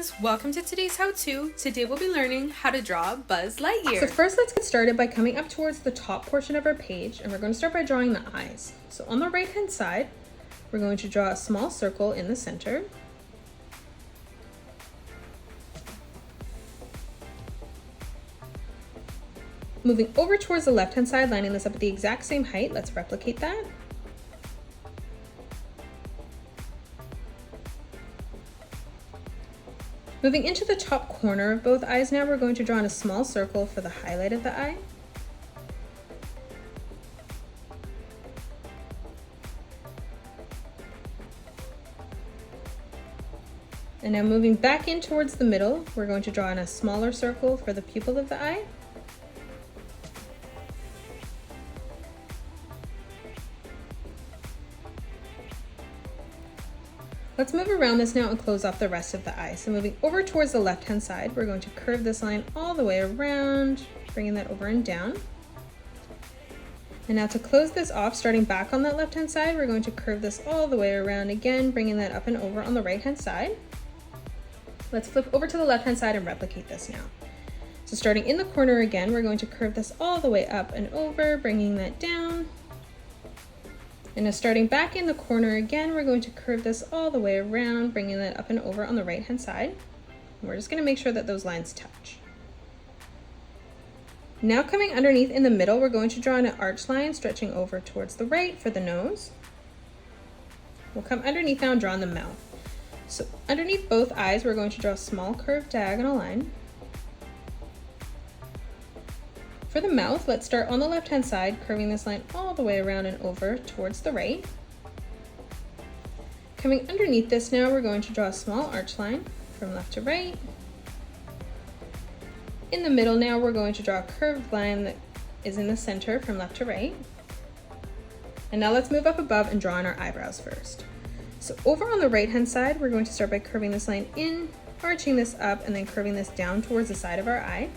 friends, welcome to today's how-to. Today we'll be learning how to draw Buzz Lightyear. So first let's get started by coming up towards the top portion of our page, and we're going to start by drawing the eyes. So on the right hand side, we're going to draw a small circle in the center. Moving over towards the left hand side, lining this up at the exact same height, let's replicate that. Moving into the top corner of both eyes now, we're going to draw in a small circle for the highlight of the eye. And now moving back in towards the middle, we're going to draw in a smaller circle for the pupil of the eye. Let's move around this now and close off the rest of the eye. So moving over towards the left-hand side, we're going to curve this line all the way around, bringing that over and down. And now to close this off, starting back on that left-hand side, we're going to curve this all the way around again, bringing that up and over on the right-hand side. Let's flip over to the left-hand side and replicate this now. So starting in the corner again, we're going to curve this all the way up and over, bringing that down. And now starting back in the corner again, we're going to curve this all the way around, bringing that up and over on the right-hand side. And we're just going to make sure that those lines touch. Now coming underneath in the middle, we're going to draw an arch line stretching over towards the right for the nose. We'll come underneath now and draw in the mouth. So underneath both eyes, we're going to draw a small curved diagonal line. For the mouth, let's start on the left-hand side, curving this line all the way around and over towards the right. Coming underneath this now, we're going to draw a small arch line from left to right. In the middle now, we're going to draw a curved line that is in the center from left to right. And now let's move up above and draw in our eyebrows first. So over on the right-hand side, we're going to start by curving this line in, arching this up, and then curving this down towards the side of our eye.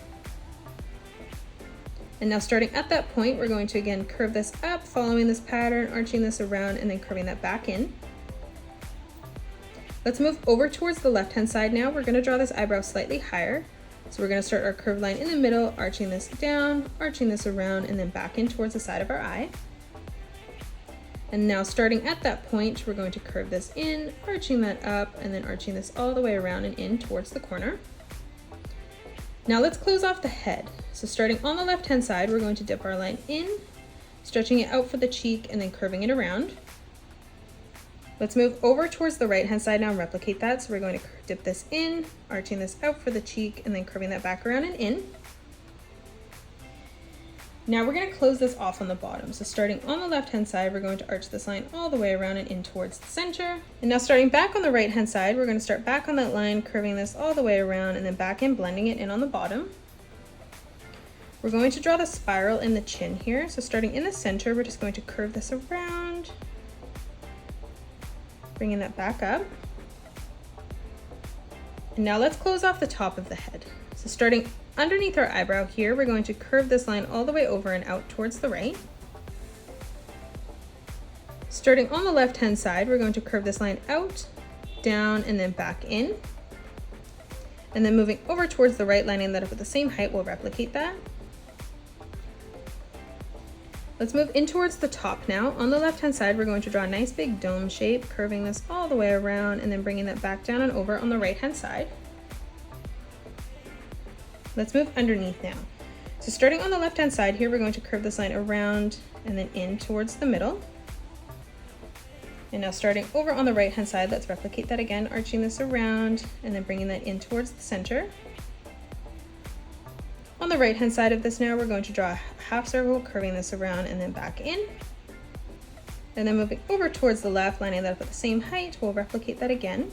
And now starting at that point, we're going to again curve this up, following this pattern, arching this around, and then curving that back in. Let's move over towards the left-hand side now. We're going to draw this eyebrow slightly higher. So we're going to start our curved line in the middle, arching this down, arching this around, and then back in towards the side of our eye. And now starting at that point, we're going to curve this in, arching that up, and then arching this all the way around and in towards the corner. Now let's close off the head. So starting on the left-hand side, we're going to dip our line in, stretching it out for the cheek, and then curving it around. Let's move over towards the right-hand side now and replicate that. So we're going to dip this in, arching this out for the cheek, and then curving that back around and in. Now we're going to close this off on the bottom. So starting on the left-hand side, we're going to arch this line all the way around and in towards the center. And now starting back on the right-hand side, we're going to start back on that line, curving this all the way around and then back in, blending it in on the bottom. We're going to draw the spiral in the chin here. So starting in the center, we're just going to curve this around, bringing that back up. And now let's close off the top of the head. So starting underneath our eyebrow here, we're going to curve this line all the way over and out towards the right. Starting on the left-hand side, we're going to curve this line out, down, and then back in. And then moving over towards the right, lining that up at the same height, we'll replicate that. Let's move in towards the top now. On the left-hand side, we're going to draw a nice big dome shape, curving this all the way around and then bringing that back down and over on the right-hand side. Let's move underneath now. So starting on the left-hand side here, we're going to curve this line around and then in towards the middle. And now starting over on the right-hand side, let's replicate that again, arching this around and then bringing that in towards the center. On the right-hand side of this now, we're going to draw a half circle, curving this around and then back in. And then moving over towards the left, lining that up at the same height, we'll replicate that again.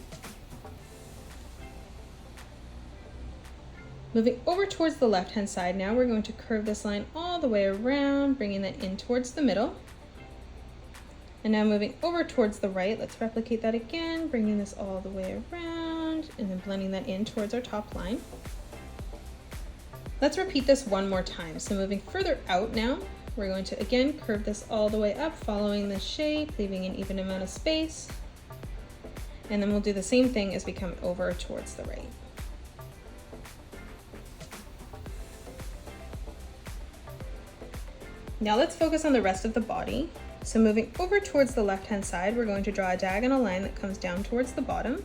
Moving over towards the left-hand side now, we're going to curve this line all the way around, bringing that in towards the middle. And now moving over towards the right, let's replicate that again, bringing this all the way around and then blending that in towards our top line. Let's repeat this one more time. So moving further out now, we're going to again curve this all the way up, following the shape, leaving an even amount of space. And then we'll do the same thing as we come over towards the right. Now let's focus on the rest of the body. So moving over towards the left-hand side, we're going to draw a diagonal line that comes down towards the bottom.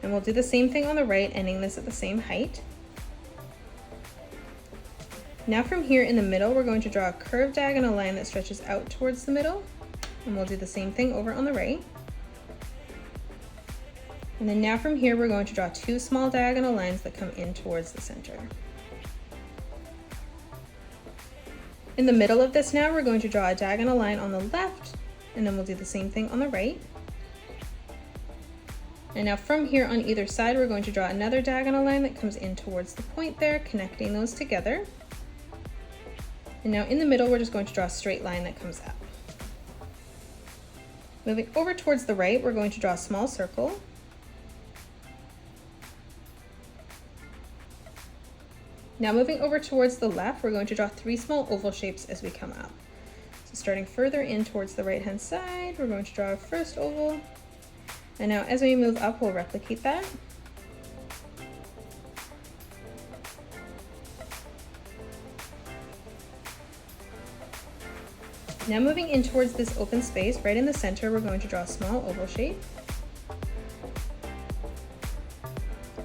And we'll do the same thing on the right, ending this at the same height. Now from here in the middle, we're going to draw a curved diagonal line that stretches out towards the middle. And we'll do the same thing over on the right. And then now from here, we're going to draw two small diagonal lines that come in towards the center. In the middle of this now, we're going to draw a diagonal line on the left, and then we'll do the same thing on the right. And now from here on either side, we're going to draw another diagonal line that comes in towards the point there, connecting those together. And now in the middle, we're just going to draw a straight line that comes up. Moving over towards the right, we're going to draw a small circle. Now moving over towards the left, we're going to draw three small oval shapes as we come up. So starting further in towards the right-hand side, we're going to draw our first oval. And now as we move up, we'll replicate that. Now moving in towards this open space, right in the center, we're going to draw a small oval shape.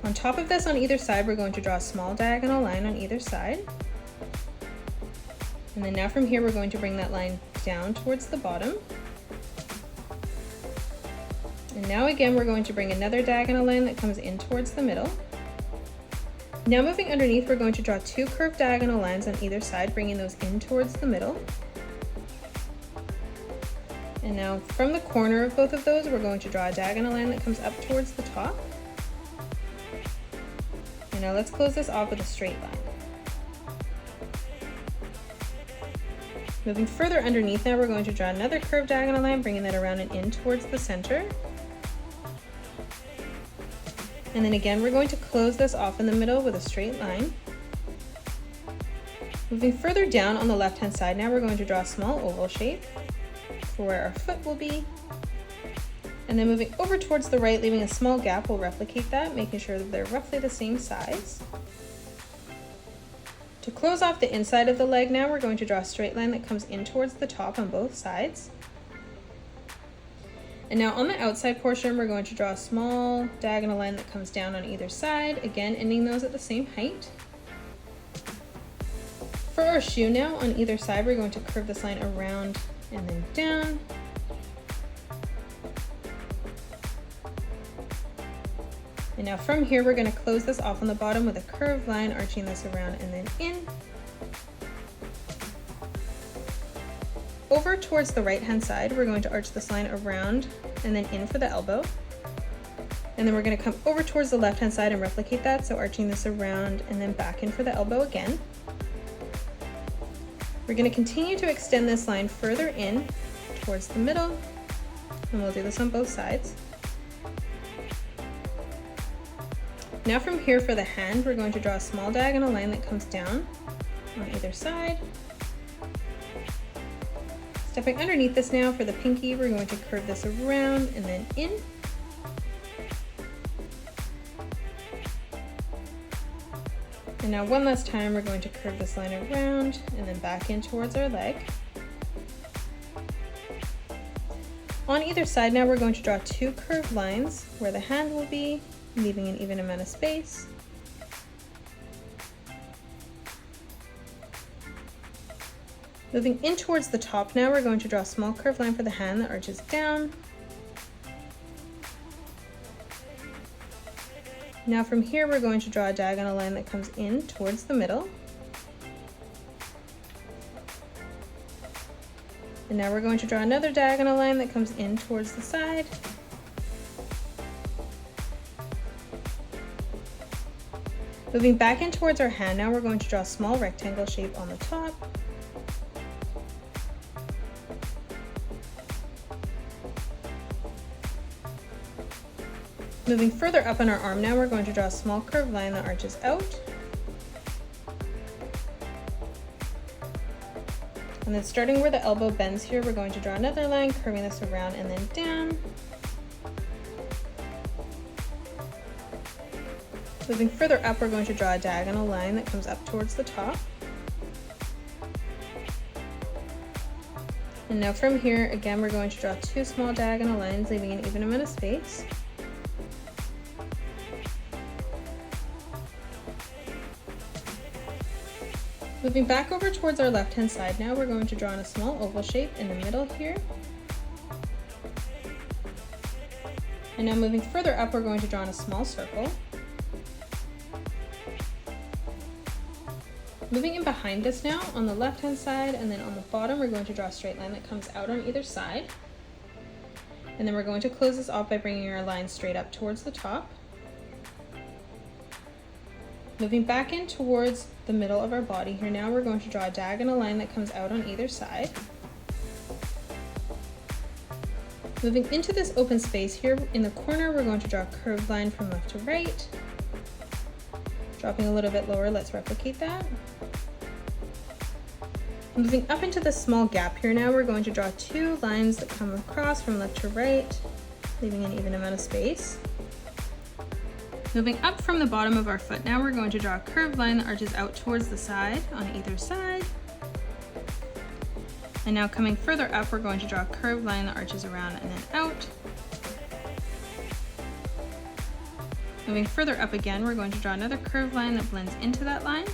On top of this, on either side, we're going to draw a small diagonal line on either side. And then now from here, we're going to bring that line down towards the bottom. And now again, we're going to bring another diagonal line that comes in towards the middle. Now moving underneath, we're going to draw two curved diagonal lines on either side, bringing those in towards the middle. And now from the corner of both of those, we're going to draw a diagonal line that comes up towards the top. And now let's close this off with a straight line. Moving further underneath now, we're going to draw another curved diagonal line, bringing that around and in towards the center. And then again, we're going to close this off in the middle with a straight line. Moving further down on the left-hand side now, we're going to draw a small oval shape for where our foot will be. And then moving over towards the right, leaving a small gap, we'll replicate that, making sure that they're roughly the same size. To close off the inside of the leg now, we're going to draw a straight line that comes in towards the top on both sides. And now on the outside portion, we're going to draw a small diagonal line that comes down on either side, again ending those at the same height. For our shoe now, on either side, we're going to curve this line around and then down. And now from here, we're going to close this off on the bottom with a curved line, arching this around and then in. Over towards the right-hand side, we're going to arch this line around and then in for the elbow. And then we're going to come over towards the left-hand side and replicate that, so arching this around and then back in for the elbow again. We're going to continue to extend this line further in towards the middle, and we'll do this on both sides. Now from here for the hand, we're going to draw a small diagonal line that comes down on either side. Stepping underneath this now for the pinky, we're going to curve this around and then in. And now one last time, we're going to curve this line around and then back in towards our leg. On either side now, we're going to draw two curved lines where the hand will be, leaving an even amount of space. Moving in towards the top now, we're going to draw a small curved line for the hand that arches down. Now from here, we're going to draw a diagonal line that comes in towards the middle. And now we're going to draw another diagonal line that comes in towards the side. Moving back in towards our hand now, we're going to draw a small rectangle shape on the top. Moving further up on our arm now, we're going to draw a small curved line that arches out. And then starting where the elbow bends here, we're going to draw another line, curving this around and then down. Moving further up, we're going to draw a diagonal line that comes up towards the top. And now from here, again, we're going to draw 2 small diagonal lines, leaving an even amount of space. Moving back over towards our left-hand side now, we're going to draw in a small oval shape in the middle here. And now moving further up, we're going to draw in a small circle. Moving in behind us now, on the left-hand side, and then on the bottom, we're going to draw a straight line that comes out on either side. And then we're going to close this off by bringing our line straight up towards the top. Moving back in towards the middle of our body here now, we're going to draw a diagonal line that comes out on either side. Moving into this open space here in the corner, we're going to draw a curved line from left to right. Dropping a little bit lower, let's replicate that. Moving up into this small gap here now, we're going to draw 2 lines that come across from left to right, leaving an even amount of space. Moving up from the bottom of our foot now, we're going to draw a curved line that arches out towards the side on either side. And now coming further up, we're going to draw a curved line that arches around and then out. Moving further up again, we're going to draw another curved line that blends into that line.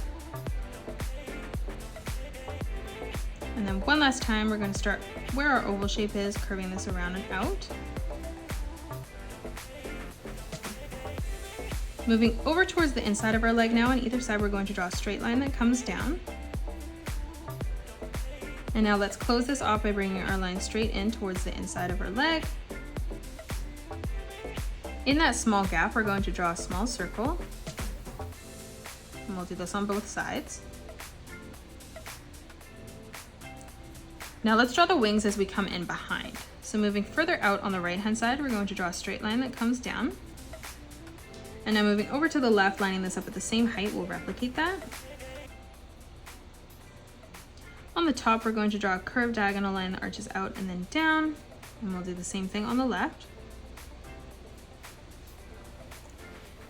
And then one last time, we're going to start where our oval shape is, curving this around and out. Moving over towards the inside of our leg now, on either side, we're going to draw a straight line that comes down. And now let's close this off by bringing our line straight in towards the inside of our leg. In that small gap, we're going to draw a small circle. And we'll do this on both sides. Now let's draw the wings as we come in behind. So moving further out on the right-hand side, we're going to draw a straight line that comes down. And now moving over to the left, lining this up at the same height, we'll replicate that. On the top, we're going to draw a curved diagonal line that arches out and then down. And we'll do the same thing on the left.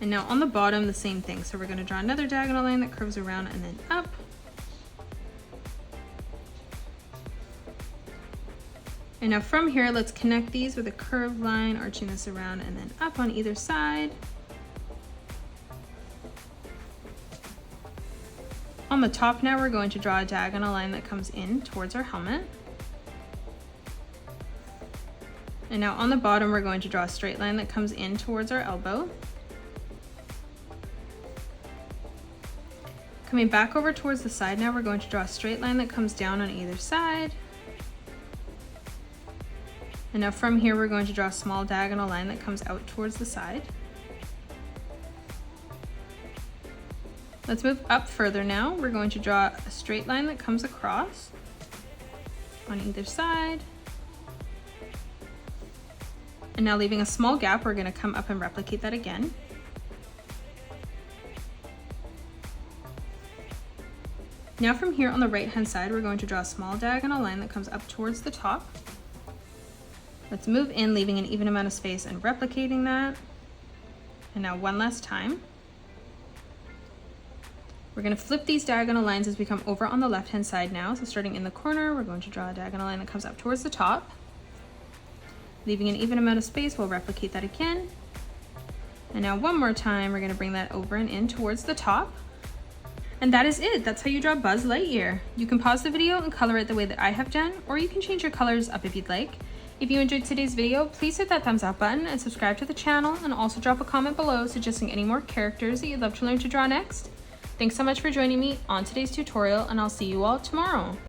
And now on the bottom, the same thing. So we're going to draw another diagonal line that curves around and then up. And now from here, let's connect these with a curved line, arching this around and then up on either side. On the top now, we're going to draw a diagonal line that comes in towards our helmet. And now on the bottom, we're going to draw a straight line that comes in towards our elbow. Coming back over towards the side now, we're going to draw a straight line that comes down on either side. And now from here, we're going to draw a small diagonal line that comes out towards the side. Let's move up further now. We're going to draw a straight line that comes across on either side. And now leaving a small gap, we're going to come up and replicate that again. Now from here on the right-hand side, we're going to draw a small diagonal line that comes up towards the top. Let's move in, leaving an even amount of space and replicating that. And now one last time. We're going to flip these diagonal lines as we come over on the left-hand side now. So starting in the corner, we're going to draw a diagonal line that comes up towards the top. Leaving an even amount of space, we'll replicate that again. And now one more time, we're going to bring that over and in towards the top. And that is it. That's how you draw Buzz Lightyear. You can pause the video and color it the way that I have done, or you can change your colors up if you'd like. If you enjoyed today's video, please hit that thumbs up button and subscribe to the channel, and also drop a comment below suggesting any more characters that you'd love to learn to draw next. Thanks so much for joining me on today's tutorial, and I'll see you all tomorrow.